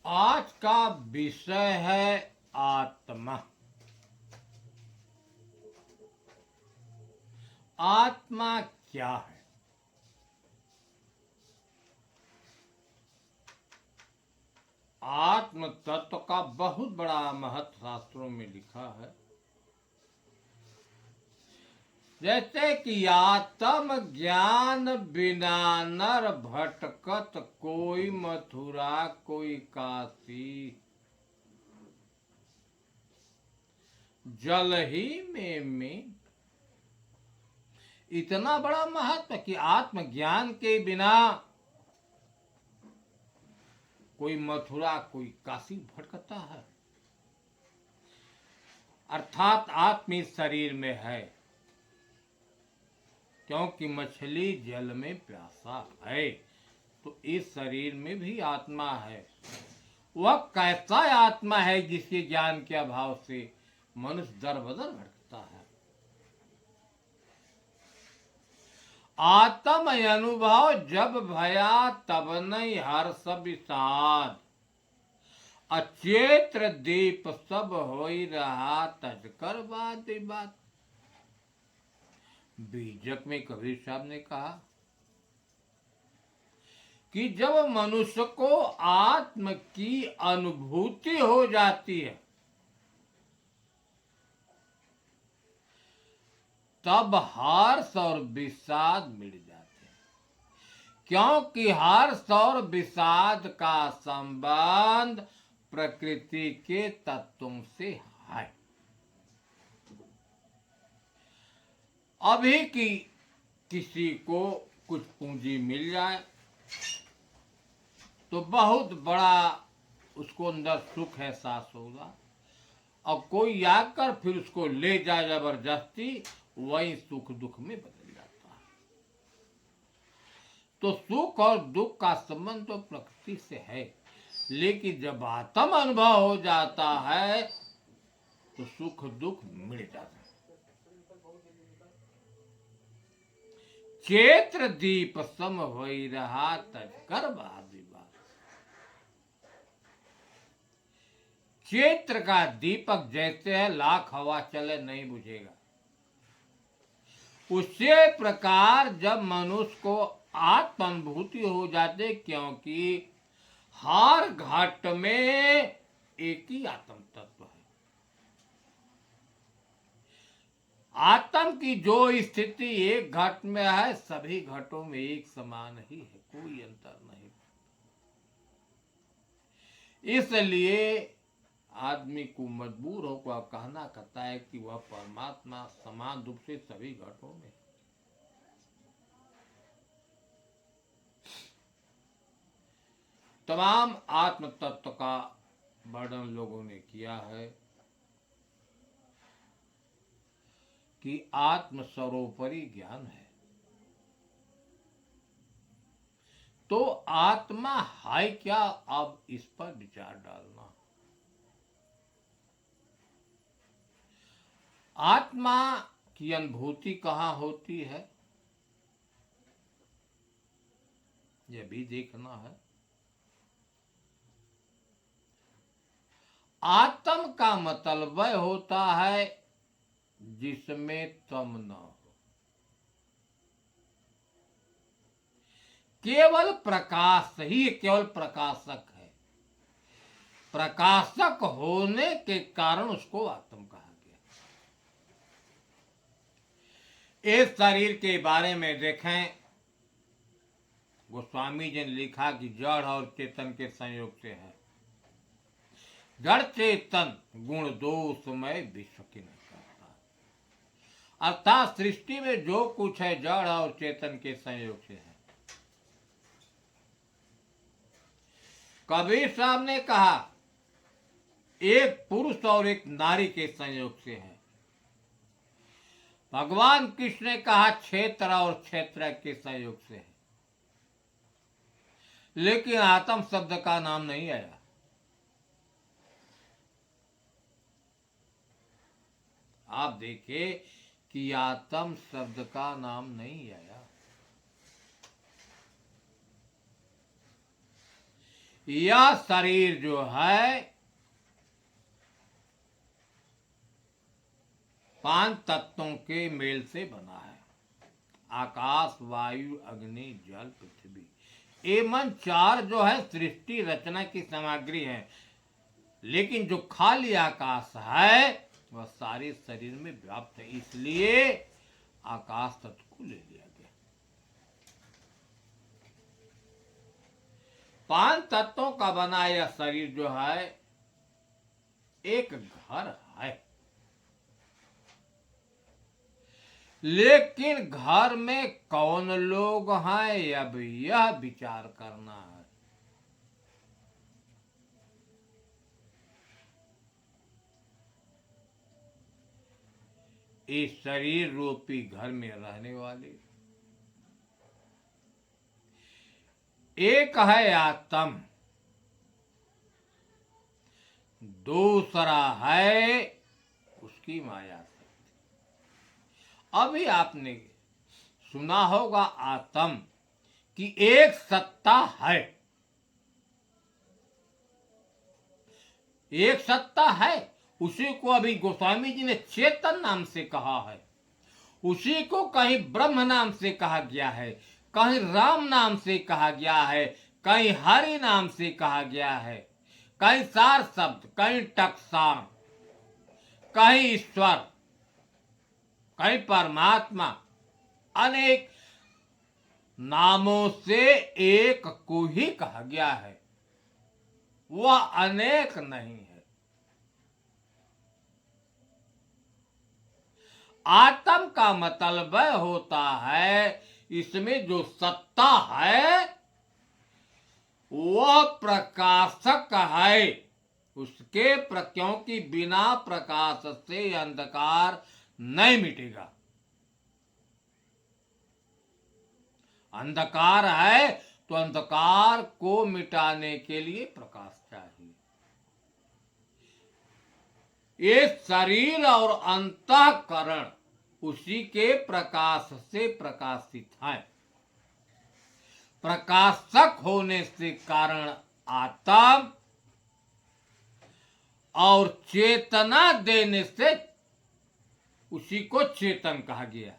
आज का विषय है आत्मा। आत्मा क्या है? आत्म तत्व का बहुत बड़ा महत्व शास्त्रों में लिखा है। जैसे कि आत्म ज्ञान बिना नर भटकत, कोई मथुरा कोई काशी, जल ही में इतना बड़ा महत्व कि आत्मज्ञान के बिना कोई मथुरा कोई काशी भटकता है। अर्थात आत्मा इस शरीर में है, क्योंकि मछली जल में प्यासा है, तो इस शरीर में भी आत्मा है। वह कैसा आत्मा है जिसके ज्ञान के अभाव से मनुष्य दर बदर भटकता है। आत्म अनुभव जब भया तब नहीं हर्ष विषाद, अचेत्र दीप सब होई रहा तजकर बात बात। बीजक में कबीर साहब ने कहा कि जब मनुष्य को आत्म की अनुभूति हो जाती है, तब हर्ष और विषाद मिट जाते हैं, क्योंकि हर्ष और विषाद का संबंध प्रकृति के तत्वों से है। अभी की किसी को कुछ पूंजी मिल जाए तो बहुत बड़ा उसको अंदर सुख एहसास होगा, और कोई आकर फिर उसको ले जाए जबरदस्ती, वही सुख दुख में बदल जाता है। तो सुख और दुख का संबंध तो प्रकृति से है, लेकिन जब आत्म अनुभव हो जाता है तो सुख दुख मिट जाता है। चेत्र दीप सम होई रहा तजकर बात। चेत्र का दीपक जैसे है, लाख हवा चले नहीं बुझेगा, उसी प्रकार जब मनुष्य को आत्मानुभूति हो जाते, क्योंकि हर घट में एक ही आत्म तत्व है। आत्म की जो स्थिति एक घट में है, सभी घटों में एक समान ही है, कोई अंतर नहीं। इसलिए आदमी को मजबूर होकर कहना कहता है कि वह परमात्मा समान रूप से सभी घटों में। तमाम आत्म तत्व का वर्णन लोगों ने किया है कि आत्म सर्वोपरि ज्ञान है। तो आत्मा है क्या, अब इस पर विचार डालना। आत्मा की अनुभूति कहाँ होती है, यह भी देखना है। आत्म का मतलब वह होता है जिसमें तम न हो, केवल प्रकाश ही केवल प्रकाशक है। प्रकाशक होने के कारण उसको आत्म कहा गया। इस शरीर के बारे में देखें, गोस्वामी जी ने लिखा कि जड़ और चेतन के संयोग से है। जड़ चेतन गुण दोषमय विश्व की नहीं करता, अर्थात सृष्टि में जो कुछ है जड़ और चेतन के संयोग से है। कबीर साहब ने कहा एक पुरुष और एक नारी के संयोग से है। भगवान कृष्ण ने कहा क्षेत्र और क्षेत्र के संयोग से है, लेकिन आत्म शब्द का नाम नहीं आया। आप देखिए कि आत्म शब्द का नाम नहीं आया। यह शरीर जो है 5 तत्वों के मेल से बना है। आकाश, वायु, अग्नि, जल, पृथ्वी। ये मन 4 जो है सृष्टि रचना की सामग्री है, लेकिन जो खाली आकाश है वह सारे शरीर में व्याप्त है, इसलिए आकाश तत्व को ले लिया गया। 5 तत्वों का बना यह शरीर जो है एक घर है, लेकिन घर में कौन लोग हैं अब यह विचार करना है। इस शरीर रूपी घर में रहने वाले एक है आत्म, दूसरा है उसकी माया शक्ति। अभी आपने सुना होगा आत्म कि एक सत्ता है, एक सत्ता है। उसी को अभी गोस्वामी जी ने चेतन नाम से कहा है, उसी को कहीं ब्रह्म नाम से कहा गया है, कहीं राम नाम से कहा गया है, कहीं हरि नाम से कहा गया है, कहीं सार शब्द, कहीं टकसार, कहीं ईश्वर, कहीं परमात्मा, अनेक नामों से एक को ही कहा गया है, वह अनेक नहीं है। आत्म का मतलब होता है इसमें जो सत्ता है वह प्रकाशक है, उसके क्योंकि बिना प्रकाश से अंधकार नहीं मिटेगा। अंधकार है तो अंधकार को मिटाने के लिए प्रकाश चाहिए। ये शरीर और अंतःकरण उसी के प्रकाश से प्रकाशित है। प्रकाशक होने से कारण आत्म और चेतना देने से उसी को चेतन कहा गया।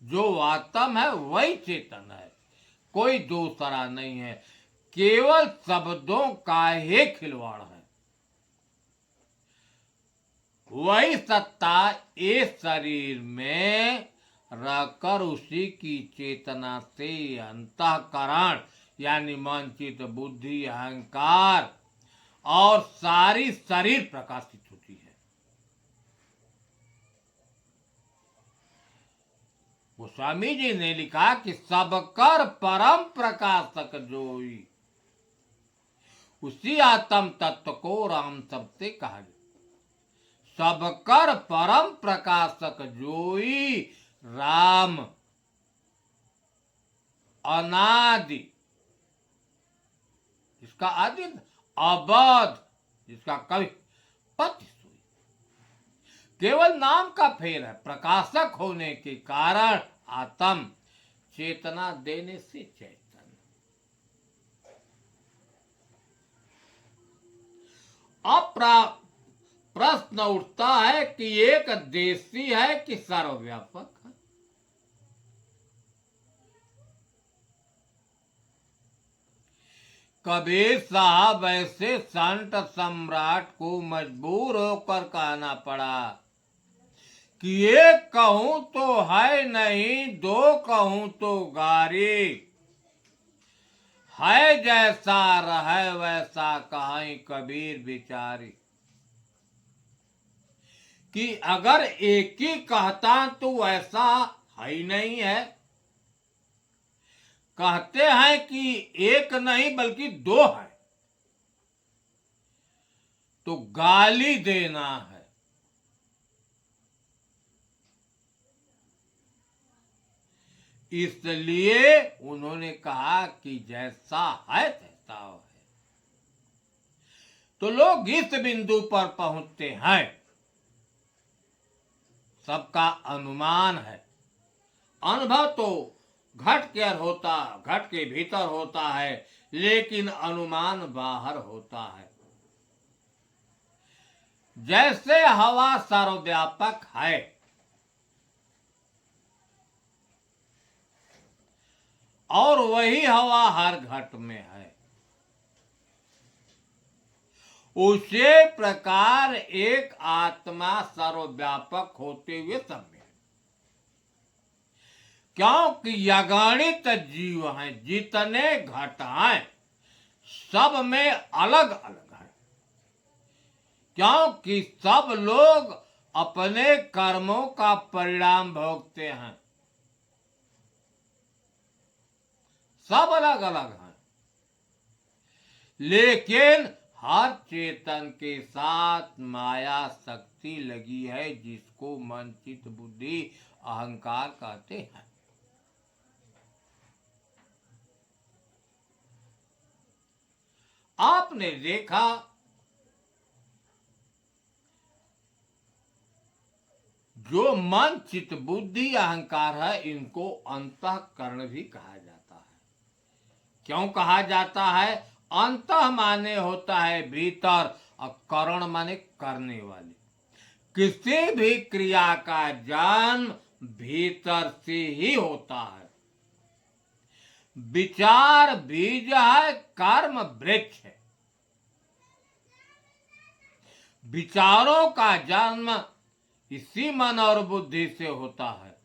जो आत्म है वही चेतन है, कोई दूसरा नहीं है, केवल शब्दों का ही खिलवाड़ है। वही सत्ता इस शरीर में रहकर उसी की चेतना से अंतःकरण यानी मन, चित्त, बुद्धि, अहंकार और सारी शरीर प्रकाशित होती है। गोस्वामी जी ने लिखा कि सबकर परम प्रकाशक जोई, उसी आत्म तत्व को राम शब्द से कहा गया। सबकर परम प्रकाशक जोई राम, अनादि जिसका आदि, अबध जिसका कभी पति सोई, केवल नाम का फेर है। प्रकाशक होने के कारण आत्म, चेतना देने से चैतन्य। अब प्रश्न उठता है कि एक देशी है कि सर्वव्यापक है? कबीर साहब ऐसे संत सम्राट को मजबूर होकर कहना पड़ा कि एक कहूं तो है नहीं, दो कहूं तो गारी, है जैसा रहे वैसा कहीं कबीर बिचारी। कि अगर एक ही कहता तो ऐसा है ही नहीं है। कहते हैं कि एक नहीं बल्कि 2 है, तो गाली देना है। इसलिए उन्होंने कहा कि जैसा है तैसा है। तो लोग इस बिंदु पर पहुंचते हैं, सबका अनुमान है, अनुभव तो घट के भीतर होता है, लेकिन अनुमान बाहर होता है। जैसे हवा सर्वव्यापक है, और वही हवा हर घट में है, उसी प्रकार एक आत्मा सर्वव्यापक होते हुए सब में है। क्योंकि अगणित जीव हैं, जितने घट हैं सब में अलग अलग है, क्योंकि सब लोग अपने कर्मों का परिणाम भोगते हैं, सब अलग अलग हैं, लेकिन हर चेतन के साथ माया शक्ति लगी है, जिसको मन चित्त बुद्धि अहंकार कहते हैं। आपने देखा जो मन चित्त बुद्धि अहंकार है, इनको अंतःकरण भी कहा जाता है। क्यों कहा जाता है? अंतः माने होता है भीतर, और करण माने करने वाले। किसी भी क्रिया का जन्म भीतर से ही होता है। विचार बीज है, कर्म वृक्ष है। विचारों का जन्म इसी मन और बुद्धि से होता है,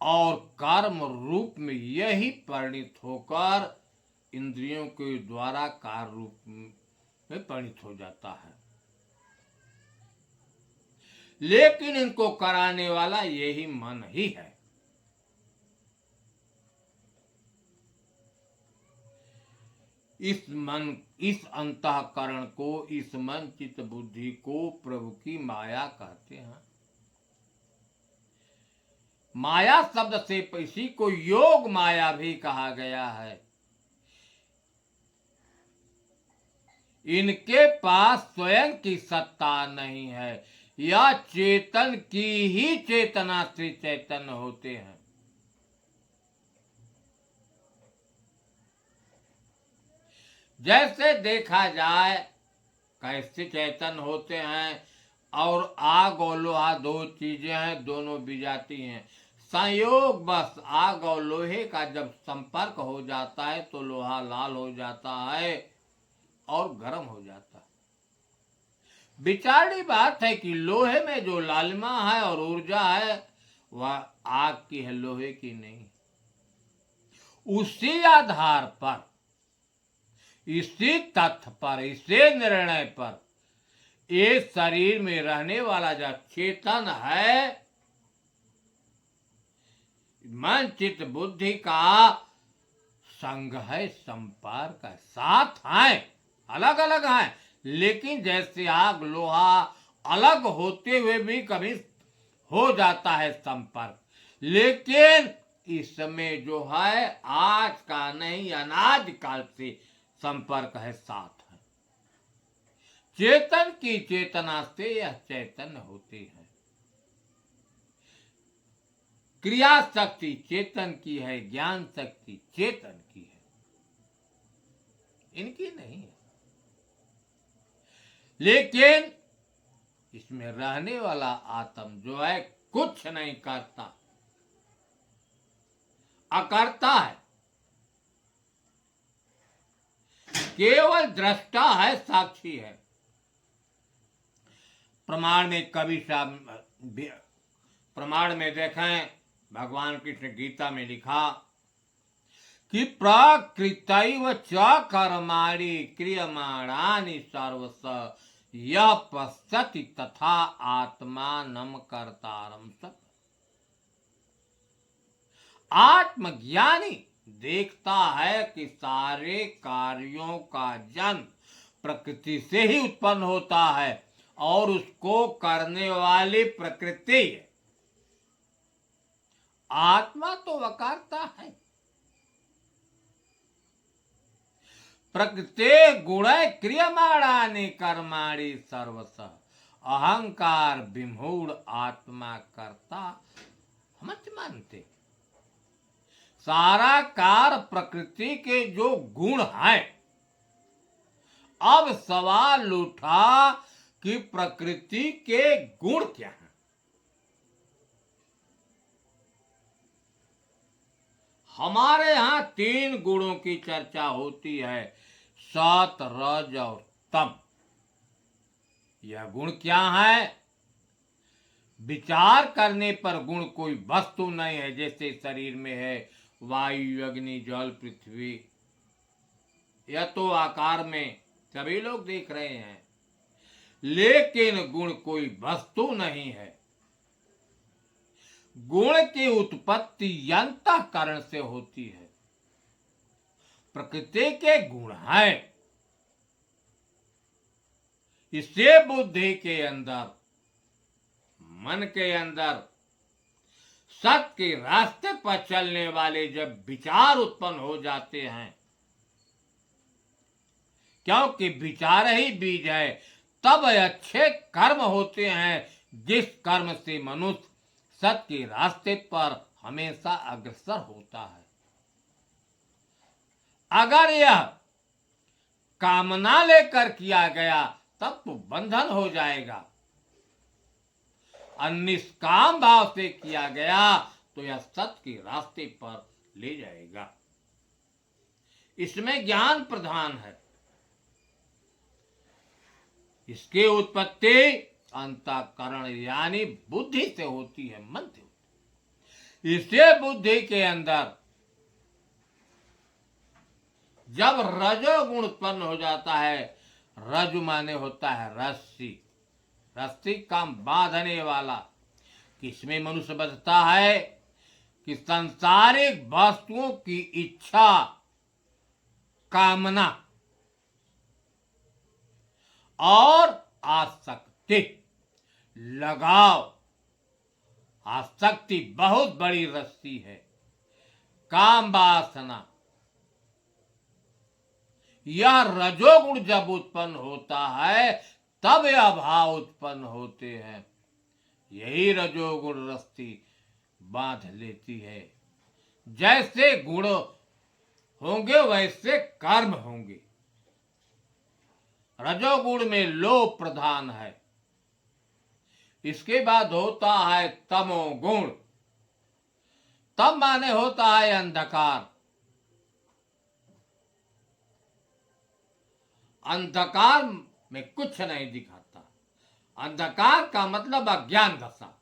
और कर्म रूप में यही परिणित होकर इंद्रियों के द्वारा कार्य रूप में परिणित हो जाता है। लेकिन इनको कराने वाला यही मन ही है। इस अंतःकरण को, इस मन चित्त बुद्धि को प्रभु की माया कहते हैं। माया शब्द से इसी को योग माया भी कहा गया है। इनके पास स्वयं की सत्ता नहीं है, यह चेतन की ही चेतना से चैतन्य होते हैं। जैसे देखा जाए कैसे चैतन्य होते हैं, और आग और लोहा दो चीजें हैं, दोनों विजाती हैं। संयोग बस आग और लोहे का जब संपर्क हो जाता है तो लोहा लाल हो जाता है और गर्म हो जाता है। विचारनी बात है कि लोहे में जो लालिमा है और ऊर्जा है वह आग की है, लोहे की नहीं। उसी आधार पर, इसी तथ्य पर, इसी निर्णय पर ये शरीर में रहने वाला जो चेतन है, मन चित्त बुद्धि का संग है, संपर्क है, साथ है, अलग अलग है। लेकिन जैसे आग लोहा अलग होते हुए भी कभी हो जाता है संपर्क, लेकिन इसमें जो है आज का नहीं, अनादि काल से संपर्क है, साथ है। चेतन की चेतना से यह चैतन्य होते हैं। क्रिया शक्ति चेतन की है, ज्ञान शक्ति चेतन की है, इनकी नहीं है। लेकिन इसमें रहने वाला आत्म जो है कुछ नहीं करता, अकर्ता है, केवल दृष्टा है, साक्षी है। प्रमाण में कवि साहब, प्रमाण में देखें, भगवान कृष्ण गीता में लिखा कि प्राकृतैव च कर्माणि क्रियमाणानि सर्वश यः पश्यति तथा आत्मानं कर्तारं सत्। आत्मज्ञानी देखता है कि सारे कार्यों का जन्म प्रकृति से ही उत्पन्न होता है, और उसको करने वाली प्रकृति है। आत्मा तो वकारता है। प्रकृति गुण क्रियमाणानि कर्माणि सर्वश, अहंकार विमूढ़ आत्मा करता हम मानते। सारा कार प्रकृति के जो गुण हैं। अब सवाल उठा कि प्रकृति के गुण क्या हैं। हमारे यहां 3 गुणों की चर्चा होती है, सत, रज और तम। यह गुण क्या है? विचार करने पर गुण कोई वस्तु नहीं है, जैसे शरीर में है वायु, अग्नि, जल, पृथ्वी। यह तो आकार में सभी लोग देख रहे हैं, लेकिन गुण कोई वस्तु नहीं है। गुण की उत्पत्ति अंतःकरण से होती है। प्रकृति के गुण हैं, इसे बुद्धि के अंदर, मन के अंदर, सत्य के रास्ते पर चलने वाले जब विचार उत्पन्न हो जाते हैं, क्योंकि विचार ही बीज है, तब अच्छे कर्म होते हैं, जिस कर्म से मनुष्य सत्य के रास्ते पर हमेशा अग्रसर होता है। अगर यह कामना लेकर किया गया तब तो बंधन हो जाएगा, और निष्काम भाव से किया गया तो यह सत्य के रास्ते पर ले जाएगा। इसमें ज्ञान प्रधान है। इसकी उत्पत्ति अंतःकरण यानी बुद्धि से होती है, मन से होती है। इसे बुद्धि के अंदर जब रजोगुण उत्पन्न हो जाता है, रज माने होता है रस्सी, रस्सी काम बांधने वाला। किसमें मनुष्य बचता है कि सांसारिक वस्तुओं की इच्छा, कामना और आसक्ति, लगाव। आसक्ति बहुत बड़ी रस्सी है। काम वासना, यह रजोगुण जब उत्पन्न होता है तब यह भाव उत्पन्न होते हैं। यही रजोगुण रस्सी बांध लेती है। जैसे गुण होंगे वैसे कर्म होंगे। रजोगुण में लोभ प्रधान है। इसके बाद होता है तमोगुण। तम माने होता है अंधकार। अंधकार में कुछ नहीं दिखाता। अंधकार का मतलब अज्ञान दशा,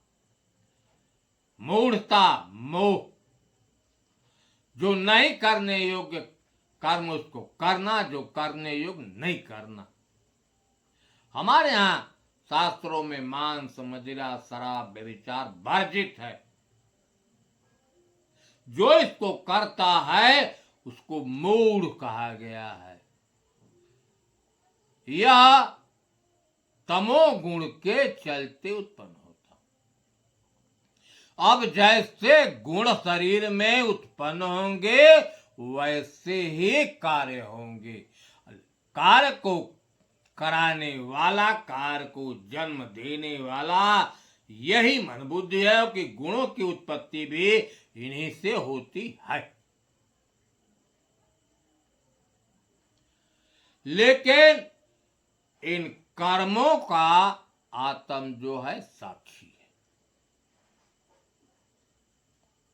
मूढ़ता, मोह। जो नहीं करने योग्य कर्म उसको करना, जो करने योग्य नहीं करना। हमारे यहां शास्त्रों में मांस, मदिरा, शराब, व्यभिचार वर्जित है। जो इसको करता है उसको मूढ़ कहा गया है। यह तमोगुण के चलते उत्पन्न होता। अब जैसे गुण शरीर में उत्पन्न होंगे वैसे ही कार्य होंगे। कार्य को कराने वाला, कार्य को जन्म देने वाला यही मन बुद्धि है कि गुणों की उत्पत्ति भी इन्हीं से होती है। लेकिन इन कर्मों का आत्म जो है साक्षी है।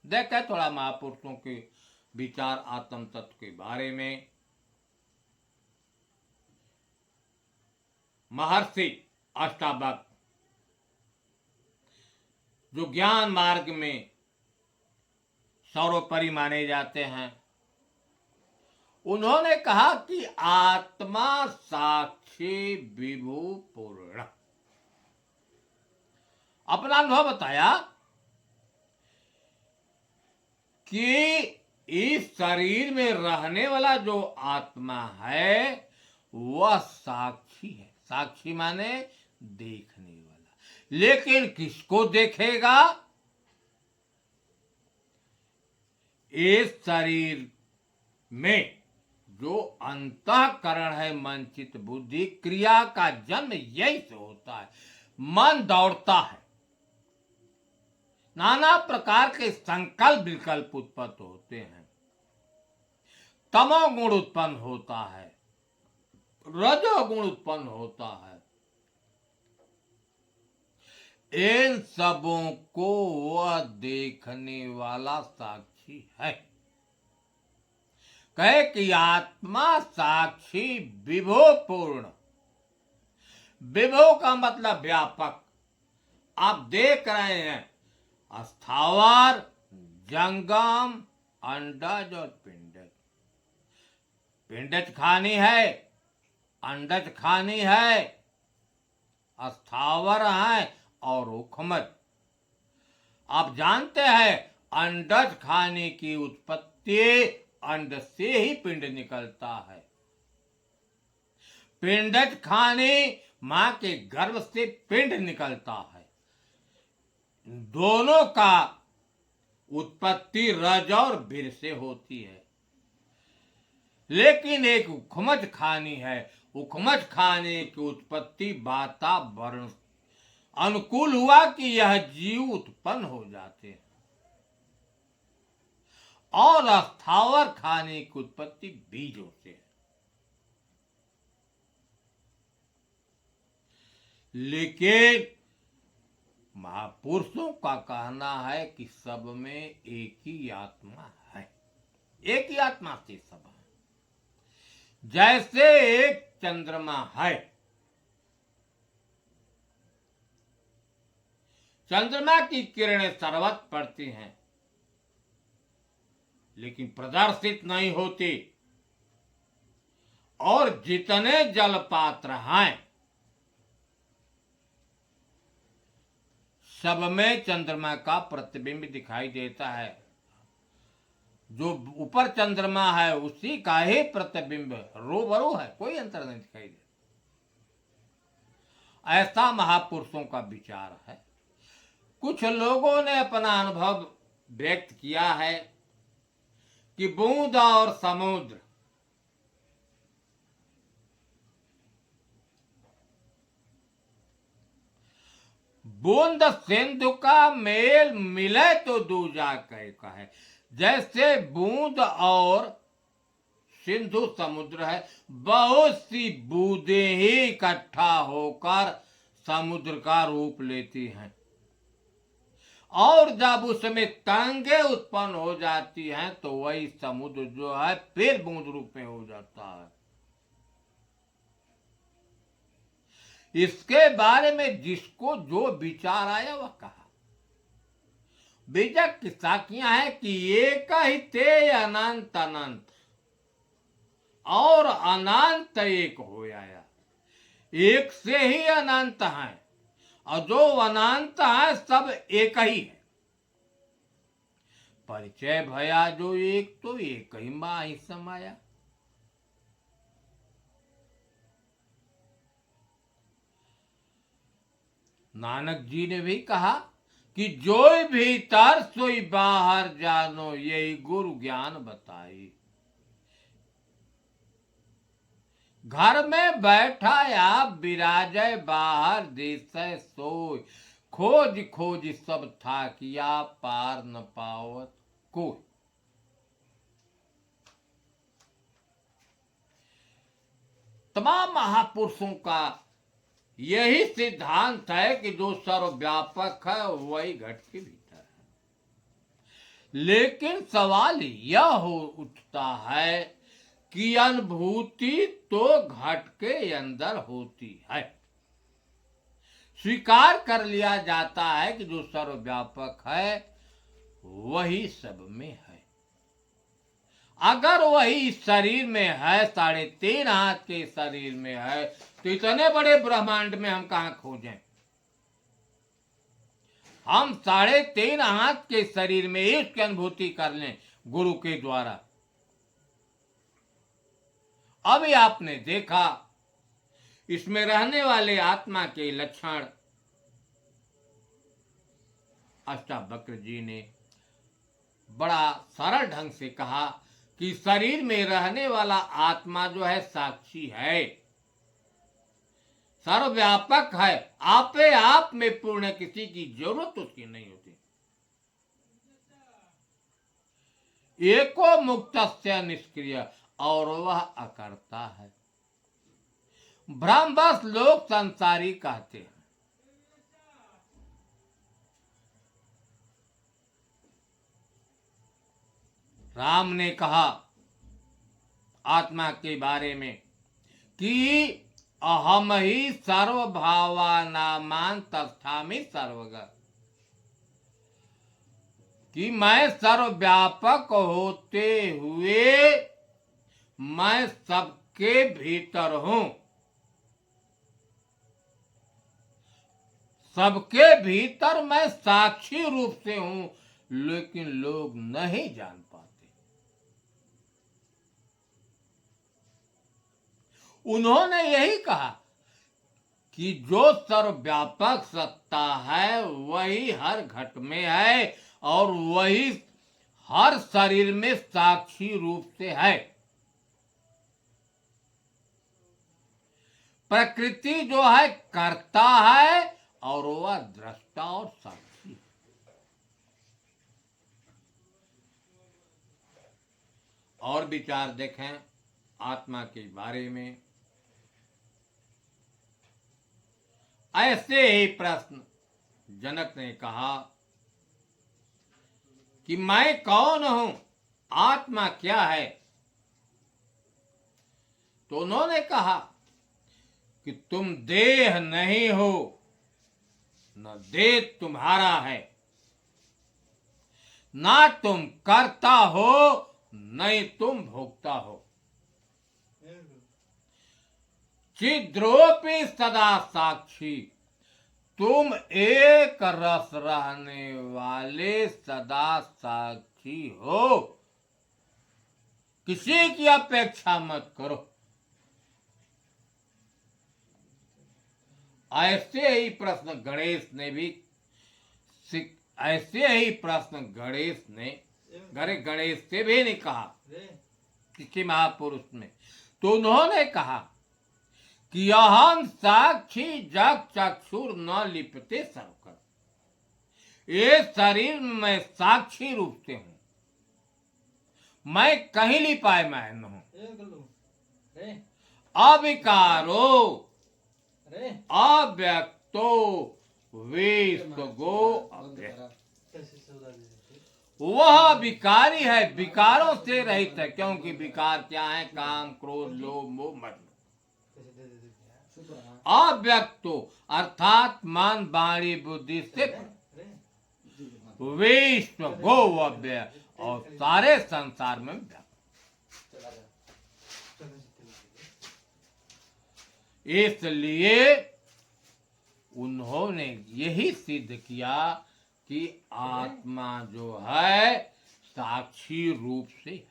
देखें थोड़ा महापुरुषों के विचार आत्म तत्व के बारे में। महर्षि अष्टावक्र जो ज्ञान मार्ग में सर्वोपरि माने जाते हैं, उन्होंने कहा कि आत्मा साक्षी विभु पूर्ण। अपना अनुभव बताया कि इस शरीर में रहने वाला जो आत्मा है वह साक्षी है। साक्षी माने देखने वाला। लेकिन किसको देखेगा? इस शरीर में जो अंतःकरण है, मन चित्त बुद्धि, क्रिया का जन्म यही से होता है। मन दौड़ता है, नाना प्रकार के संकल्प विकल्प उत्पन्न होते हैं, तमोगुण उत्पन्न होता है, रजोगुण उत्पन्न होता है। इन सबों को वह देखने वाला साक्षी है। कहे कि आत्मा साक्षी विभो पूर्ण। विभो का मतलब व्यापक। आप देख रहे हैं स्थावर, जंगम, अंडज और पिंडज। पिंडज खानी है, अंडज खानी है, स्थावर है और उखमज। आप जानते हैं अंडज खाने की उत्पत्ति अंड से ही पिंड निकलता है। पिंडज खाने मां के गर्भ से पिंड निकलता है। दोनों का उत्पत्ति रज और वीर से होती है। लेकिन एक उखमज खानी है। उखमज खाने की उत्पत्ति वातावरण अनुकूल हुआ कि यह जीव उत्पन्न हो जाते हैं, और स्थावर खाने की उत्पत्ति बीज होते हैं। लेकिन महापुरुषों का कहना है कि सब में एक ही आत्मा है, एक ही आत्मा से सब है। जैसे एक चंद्रमा है, चंद्रमा की किरणें सर्वत्र पड़ती हैं, लेकिन प्रदर्शित नहीं होती। और जितने जल पात्र हैं, सब में चंद्रमा का प्रतिबिंब दिखाई देता है। जो ऊपर चंद्रमा है उसी का ही प्रतिबिंब रूबरू है, कोई अंतर नहीं दिखाई देता। ऐसा महापुरुषों का विचार है। कुछ लोगों ने अपना अनुभव व्यक्त किया है कि बूंद और समुद्र बूंद सिंधु का मेल मिले तो दूजा का है। जैसे बूंद और सिंधु समुद्र है, बहुत सी बूंदें ही इकट्ठा होकर समुद्र का रूप लेती हैं, और जब उसमें तरंगे उत्पन्न हो जाती हैं तो वही समुद्र जो है फिर बूंद रूप में हो जाता है। इसके बारे में जिसको जो विचार आया वह कहा। बीजक की साखियां है कि एक ही ते अनंत अनंत, और अनंत एक हो आया। एक से ही अनंत है, और जो अनंत है सब एक ही है। परिचय भया जो एक, तो एक ही मां ही समाया। नानक जी ने भी कहा कि जोई भीतर सोई बाहर जानो, यही गुरु ज्ञान बताई। घर में बैठा या विराजय, बाहर दिसै सोई, खोज खोज सब था किया, पार न पावत कोई। तमाम महापुरुषों का यही सिद्धांत है कि जो सर्वव्यापक है वही घट के भीतर है। लेकिन सवाल यह हो उठता है कि अनुभूति तो घट के अंदर होती है। स्वीकार कर लिया जाता है कि जो सर्वव्यापक है वही सब में है। अगर वही शरीर में है, 3.5 हाथ के शरीर में है, तो इतने बड़े ब्रह्मांड में हम कहां खोजें? हम 3.5 हाथ के शरीर में इसकी अनुभूति कर लें गुरु के द्वारा। अभी आपने देखा इसमें रहने वाले आत्मा के लक्षण अष्टावक्र जी ने बड़ा सरल ढंग से कहा कि शरीर में रहने वाला आत्मा जो है साक्षी है। सर्वव्यापक है, आपे आप में पूर्ण है, किसी की जरूरत उसकी नहीं होती। एको मुक्तस्य निष्क्रिय, और वह अकर्ता है। भ्रमवश लोग संसारी कहते हैं। राम ने कहा आत्मा के बारे में कि अहम ही सर्वभावानामान तस्थामि सर्वगत, कि मैं सर्वव्यापक होते हुए मैं सबके भीतर हूं। सबके भीतर मैं साक्षी रूप से हूं, लेकिन लोग नहीं जान पाते। उन्होंने यही कहा कि जो सर्वव्यापक सत्ता है वही हर घट में है और वही हर शरीर में साक्षी रूप से है। प्रकृति जो है कर्ता है और वह दृष्टा और साक्षी। और विचार देखें आत्मा के बारे में। ऐसे ही प्रश्न जनक ने कहा कि मैं कौन हूं, आत्मा क्या है? तो उन्होंने कहा कि तुम देह नहीं हो, न देह तुम्हारा है, ना तुम करता हो नहीं तुम भोगता हो। चिद्रोपि सदा साक्षी, तुम एक रस रहने वाले सदा साक्षी हो। किसी की अपेक्षा मत करो। ऐसे ही प्रश्न गणेश ने भी ऐसे ही प्रश्न गणेश से भी नहीं कहा किसी महापुरुष में। तो उन्होंने कहा कि अहम साक्षी जग चक्षुर न लिपते सर्वकर, ये शरीर में साक्षी रूप से हूं, मैं कहीं लिपायमान हूं। अविकारो अव्यक्तो विश्वगो अव्यक्त, वह विकारी है, विकारों से रहित है। क्योंकि विकार क्या है? काम, क्रोध, लोभ, मोह, मद। अव्यक्तो अर्थात मन, वाणी, बुद्धि से विश्व गो अव्यय, और सारे संसार में व्याप्त। इसलिए उन्होंने यही सिद्ध किया कि आत्मा जो है साक्षी रूप से